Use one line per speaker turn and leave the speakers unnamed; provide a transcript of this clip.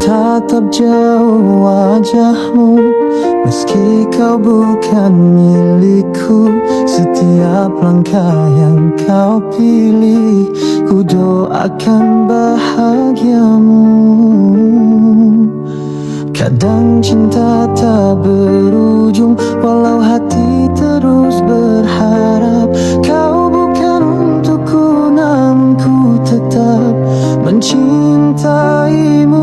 tatap jauh wajahmu Meski kau bukan milikku Setiap langkah yang kau pilih Ku doakan bahagiamu Kadang cinta tak berujung Walau hati terus berharap Kau bukan untukku namun ku tetap mencintaimu